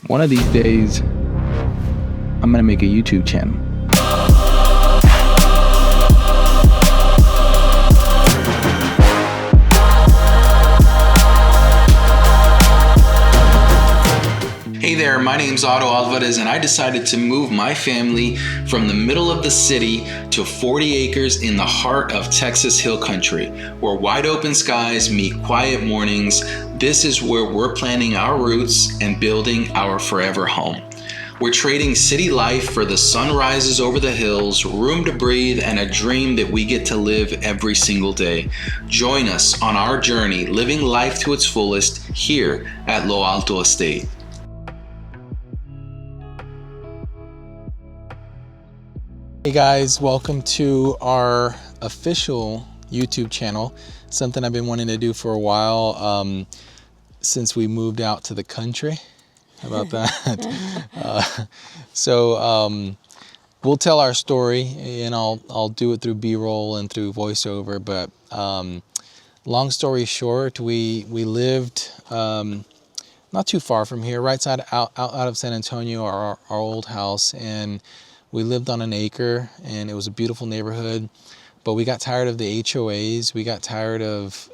One of these days, I'm gonna make a YouTube channel. Hey there, my name's Alto, and I decided to move my family from the middle of the city to 40 acres in the heart of Texas Hill Country, where wide open skies meet quiet mornings. This is where we're planting our roots and building our forever home. We're trading city life for the sunrises over the hills, room to breathe, and a dream that we get to live every single day. Join us on our journey, living life to its fullest here at Alto Estate. Hey guys, welcome to our official YouTube channel. Something I've been wanting to do for a while since we moved out to the country. How about that? So we'll tell our story, and I'll do it through B-roll and through voiceover. But long story short, we lived not too far from here, right side out of San Antonio, our old house, and we lived on an acre, and it was a beautiful neighborhood. But we got tired of the HOAs. We got tired of,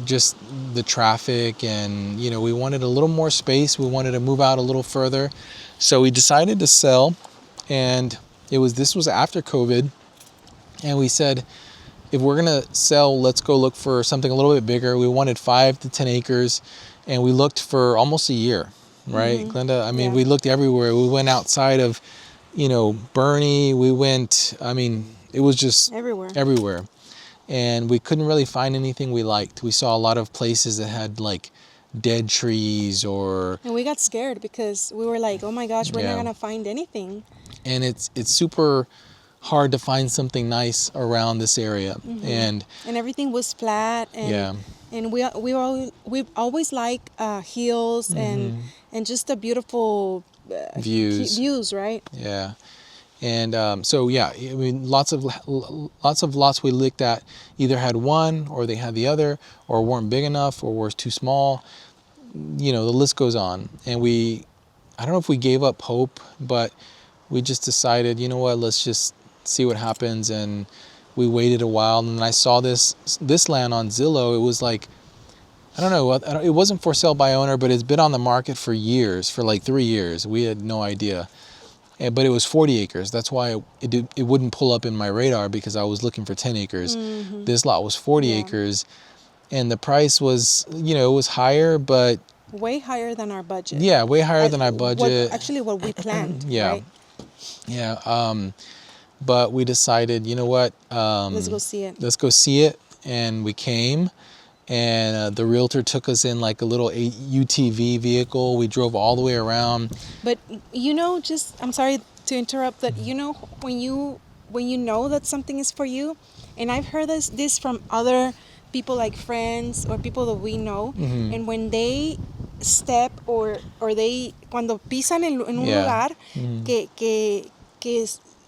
just the traffic, and, we wanted a little more space. We wanted to move out a little further. So we decided to sell, and this was after COVID. And we said, if we're going to sell, let's go look for something a little bit bigger. We wanted 5 to 10 acres, and we looked for almost a year. Right, mm-hmm. Glenda? We looked everywhere. We went outside of, Bernie. We went, it was just everywhere. And we couldn't really find anything we liked. We saw a lot of places that had like dead trees and we got scared because we were like, oh my gosh, we're not going to find anything. And it's super hard to find something nice around this area. Mm-hmm. And everything was flat. And we've always liked hills mm-hmm. and just the beautiful views, right? Yeah. And lots of lots we looked at either had one or they had the other, or weren't big enough, or were too small. The list goes on. And I don't know if we gave up hope, but we just decided, let's just see what happens. And we waited a while, and then I saw this land on Zillow. It was like, I don't know, it wasn't for sale by owner, but it's been on the market for years, for like 3 years. We had no idea. But it was 40 acres. That's why it wouldn't pull up in my radar, because I was looking for 10 acres. Mm-hmm. This lot was 40 acres. And the price was, it was higher, but... way higher than our budget. Yeah, way higher than our budget. What we planned, right? Yeah. But we decided, let's go see it. Let's go see it. And we came, and the realtor took us in like a little UTV vehicle. We drove all the way around. But, I'm sorry to interrupt, that, when you know that something is for you, and I've heard this from other people, like friends or people that we know, mm-hmm. and when they step or they, cuando pisan en un lugar, mm-hmm. que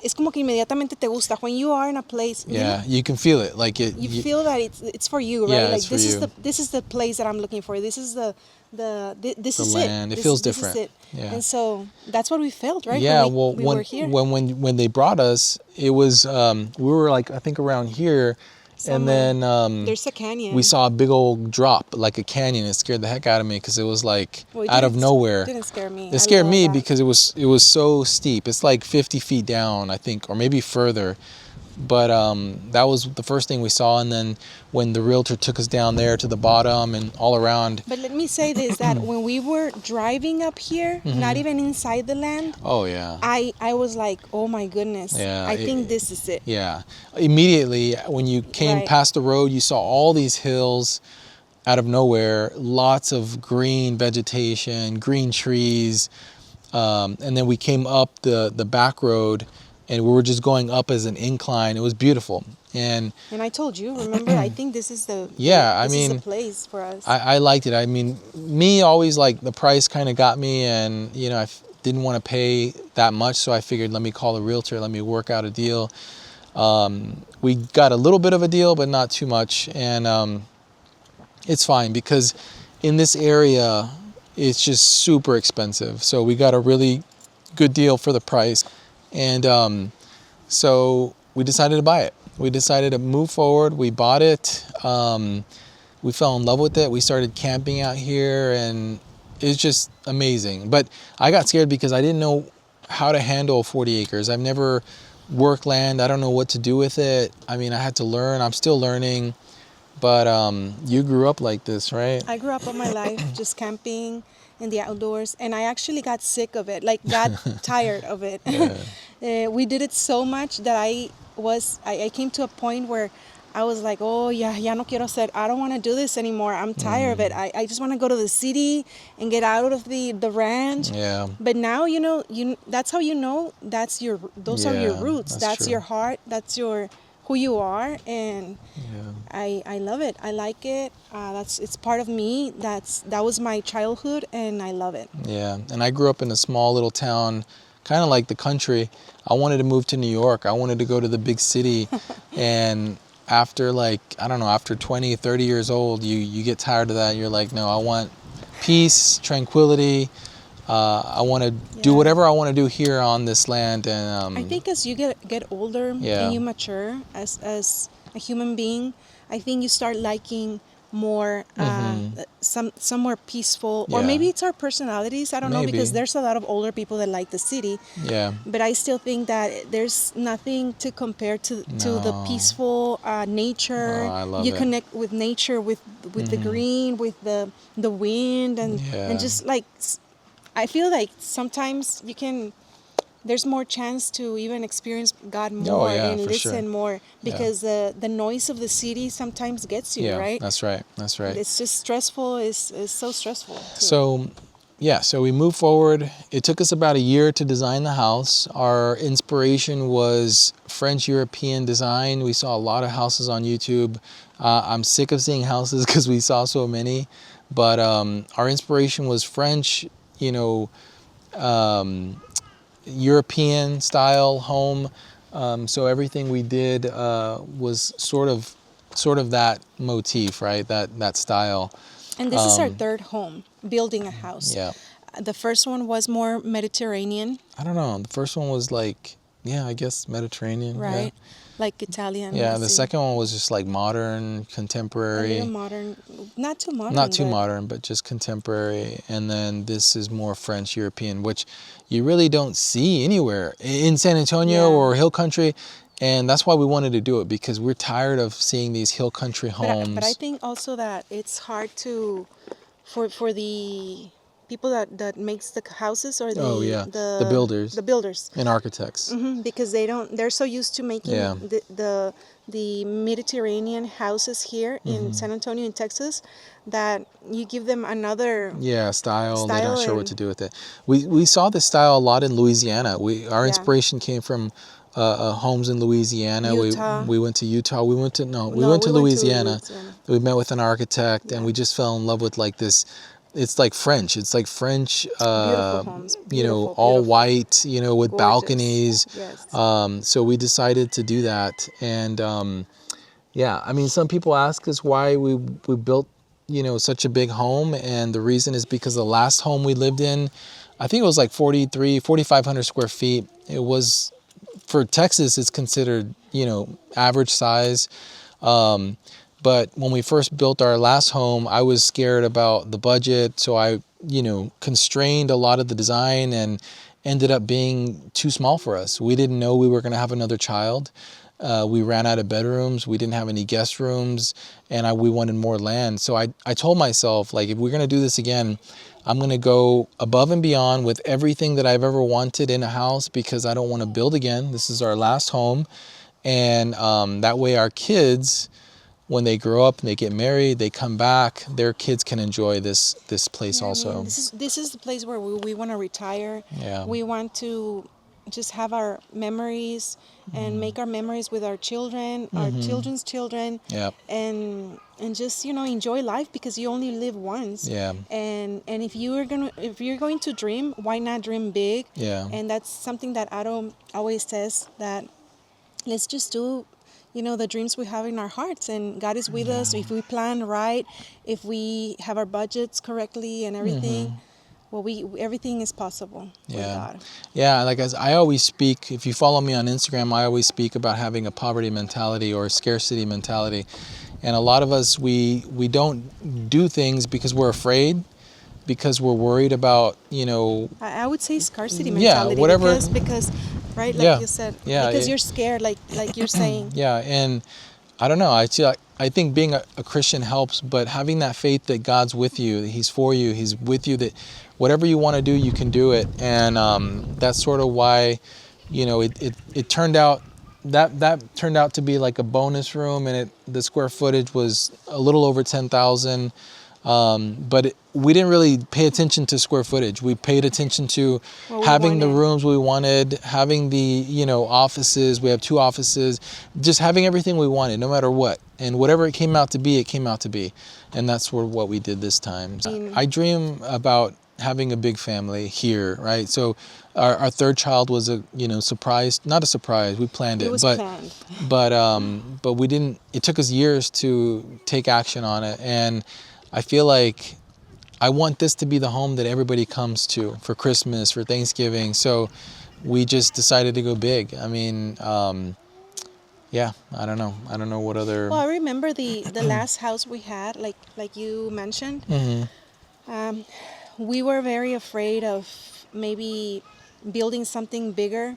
es como que inmediatamente te gusta. When you are in a place, you can feel it. Like it, you feel that it's for you, right? Yeah, like it's for you. This is the place that I'm looking for. This is the land. It feels different. This is it. Yeah. And so that's what we felt, right? Yeah. When we were here. When they brought us, it was we were like, I think around here. Somewhere. And then there's a canyon. We saw a big old drop, like a canyon. It scared the heck out of me, because it was like out of nowhere. It didn't scare me. It scared me because it was so steep. It's like 50 feet down, I think, or maybe further. But that was the first thing we saw. And then when the realtor took us down there to the bottom and all around. But let me say this, that when we were driving up here, mm-hmm. not even inside the land. Oh, yeah. I was like, oh, my goodness. Yeah, I think this is it. Yeah. Immediately, when you came past the road, you saw all these hills out of nowhere, lots of green vegetation, green trees. And then we came up the back road, and we were just going up as an incline. It was beautiful. And I told you, remember, I think this is the place for us. I liked it. Me always, like, the price kind of got me, and, I didn't want to pay that much, so I figured, let me call a realtor, let me work out a deal. We got a little bit of a deal, but not too much. And it's fine, because in this area, it's just super expensive. So we got a really good deal for the price. And so we decided to buy it. We decided to move forward. We bought it. We fell in love with it. We started camping out here, and it's just amazing. But I got scared because I didn't know how to handle 40 acres. I've never worked land. I don't know what to do with it. I mean, I had to learn. I'm still learning. But you grew up like this, right? I grew up all my life just camping in the outdoors, and I actually got sick of it, like got tired of it. Yeah. We did it so much that I came to a point where I was like, oh yeah, ya no quiero hacer. I don't want to do this anymore. I'm tired of it. I just want to go to the city and get out of the ranch. Yeah. But now that's how you know those are your Yeah, roots. that's That's true. your heart. That's your who you are, and Yeah. I love it. I like it. It's part of me. That was my childhood, and I love it. Yeah, and I grew up in a small little town, kind of like the country. I wanted to move to New York. I wanted to go to the big city. And after like, I don't know, after 20, 30 years old, you get tired of that. You're like, no, I want peace, tranquility. I want to do Yeah. whatever I want to do here on this land. And I think as you get older Yeah. and you mature as a human being, I think you start liking more somewhere peaceful, or Yeah. maybe it's our personalities. I don't know, because Maybe. there's a lot of older people that like the city. Yeah. But I still think that there's nothing to compare to the No. peaceful nature. Oh, I love You it. connect with nature, with the green, with the wind, Yeah. and just like I feel like sometimes there's more chance to even experience God more yeah, and for listen sure. more, because the noise of the city sometimes gets you, Yeah, right? that's right. That's right. It's just stressful. It's so stressful too. So, yeah, so we moved forward. It took us about a year to design the house. Our inspiration was French European design. We saw a lot of houses on YouTube. I'm sick of seeing houses because we saw so many. But our inspiration was French, you know, European style home. So everything we did was sort of that motif, right? That style. And this is our third home, building a house. Yeah. The first one was more Mediterranean, I don't know. The first one was like, yeah, I guess Mediterranean. right? Like Italian. Yeah. Yeah. let's The see. second one was just like modern, A little contemporary. modern, not too modern. Not too but modern, but just contemporary. And then this is more French European, which you really don't see anywhere in San Antonio Yeah. or Hill Country. And that's why we wanted to do it, because we're tired of seeing these Hill Country homes. But I think also that it's hard for the people that makes the houses, or Oh, yeah. The builders. the builders. And architects. Because they're so used to making Yeah. the Mediterranean houses here in San Antonio in Texas, that you give them another Yeah, style. They're not sure what and- to do with it. We saw this style a lot in Louisiana. Our Yeah. inspiration came from homes in Louisiana. Utah. We went to Utah. We went to No, Louisiana. we went to Louisiana. We met with an architect, and Yeah. we just fell in love with like this. It's like French. It's like French. Beautiful homes. You know, Beautiful, all beautiful. white. You know, with Gorgeous. balconies. Yes. So we decided to do that, and yeah, I mean, some people ask us why we built, you know, such a big home, and the reason is because the last home we lived in, I think it was like 4,500 square feet. It was, for Texas, it's considered, you know, average size. But when we first built our last home, I was scared about the budget, so I, you know, constrained a lot of the design, and ended up being too small for us. We didn't know we were going to have another child. We ran out of bedrooms. We didn't have any guest rooms, and we wanted more land. So I told myself, like, if we're going to do this again, I'm going to go above and beyond with everything that I've ever wanted in a house, because I don't want to build again. This is our last home. And that way our kids, when they grow up and they get married, they come back, their kids can enjoy this place Yeah, I also. mean, this is the place where we want to retire. Yeah. We want to just have our memories and make our memories with our children, our children's children, Yeah. and just enjoy life, because you only live once. Yeah. And if you're going to dream, why not dream big? Yeah. And that's something that Adam always says, that let's just do the dreams we have in our hearts, and God is with us. If we plan right, if we have our budgets correctly and everything, well, everything is possible with Yeah. God. Yeah, like as I always speak, if you follow me on Instagram, I always speak about having a poverty mentality or a scarcity mentality. And a lot of us, we don't do things because we're afraid, because we're worried about, I would say scarcity yeah, mentality, whatever. because right, like Yeah. you said, Yeah. because you're scared, like you're saying. Yeah. And I don't know. I think being a Christian helps, but having that faith that God's with you, that He's for you, He's with you, that whatever you want to do, you can do it. And that's sort of why, it turned out that turned out to be like a bonus room, and the square footage was a little over 10,000. But we didn't really pay attention to square footage. We paid attention to having the rooms we wanted, having the, offices. We have 2 offices, just having everything we wanted, no matter what. And whatever it came out to be, it came out to be. And that's what we did this time. I dream about having a big family here, right? So our 3rd child was a, surprise, not a surprise. We planned it, was planned. but we didn't. It took us years to take action on it, and I feel like I want this to be the home that everybody comes to for Christmas, for Thanksgiving. So we just decided to go big. I mean, yeah, I don't know. I don't know what other. Well, I remember the last house we had, like you mentioned. We were very afraid of maybe building something bigger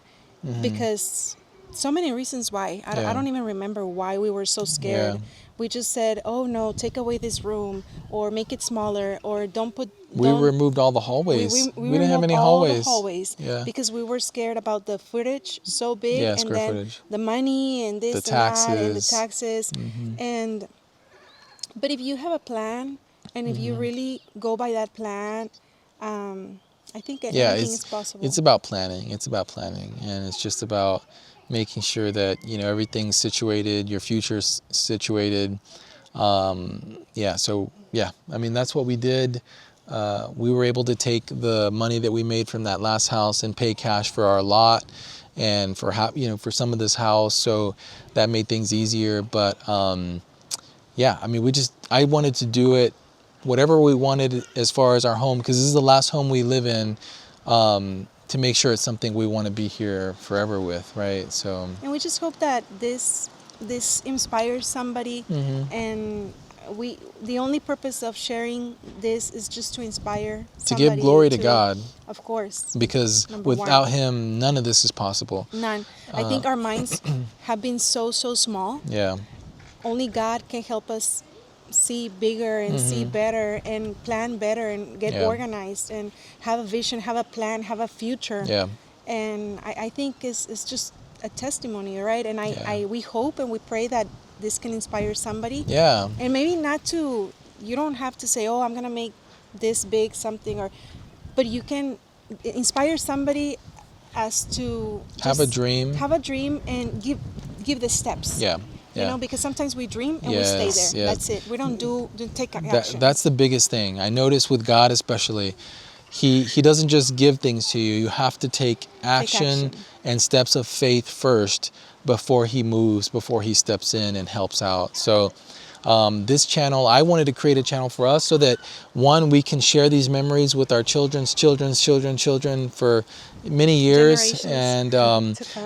because so many reasons why. I don't even remember why we were so scared. Yeah. We just said, oh no, take away this room, or make it smaller, or don't put. We removed all the hallways. We didn't have any all hallways. The hallways. Yeah. Because we were scared about the footage so big, Yeah, and square then footage. the money and this The and that and the taxes. taxes, but if you have a plan and if you really go by that plan, I think anything is possible. It's about planning. It's about planning, and it's just about making sure that everything's situated, your future's situated. I mean, that's what we did. We were able to take the money that we made from that last house and pay cash for our lot and for for some of this house, so that made things easier. But I mean, I wanted to do it whatever we wanted as far as our home, because this is the last home we live in, to make sure it's something we want to be here forever with, right? So. And we just hope that this inspires somebody, and the only purpose of sharing this is just to inspire somebody, to give glory to God, of course, because without Him, none of this is possible. None. I think our minds have been so small. Yeah. Only God can help us see bigger and see better and plan better and get organized and have a vision, have a plan, have a future. Yeah. And I think it's just a testimony, right? And we hope and we pray that this can inspire somebody. Yeah. And maybe you don't have to say, oh, I'm going to make this big something, but you can inspire somebody as to have a dream and give the steps. Yeah. Yeah. Because sometimes we dream and we stay there. That's it. We don't take action. That's the biggest thing. I notice with God especially, He doesn't just give things to you. You have to take action and steps of faith first before He moves, before He steps in and helps out. So this channel, I wanted to create a channel for us so that, one, we can share these memories with our children for many years, and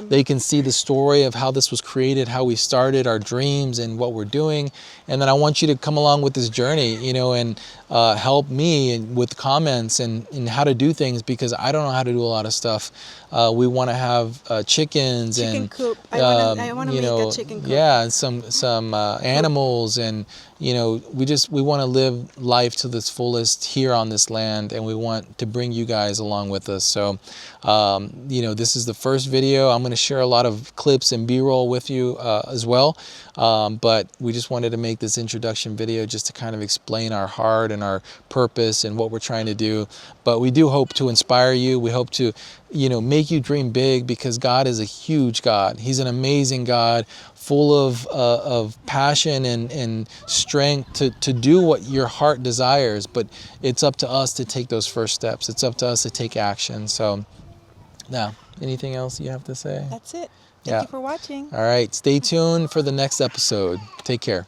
they can see the story of how this was created, how we started, our dreams, and what we're doing. And then I want you to come along with this journey, and help me with comments and how to do things, because I don't know how to do a lot of stuff. We want to have chickens and coop. I want to make a chicken coop. Yeah, and some animals, and we want to live life to this fullest here on this land, and we want to bring you guys along with us. So this is the first video. I'm going to share a lot of clips and B-roll with you as well, but we just wanted to make this introduction video just to kind of explain our heart and our purpose and what we're trying to do. But we do hope to inspire you. We hope to make you dream big, because God is a huge God. He's an amazing God, full of passion and strength to do what your heart desires. But it's up to us to take those first steps. It's up to us to take action. So now, anything else you have to say? That's it. Thank Yeah. you for watching. All right. Stay tuned for the next episode. Take care.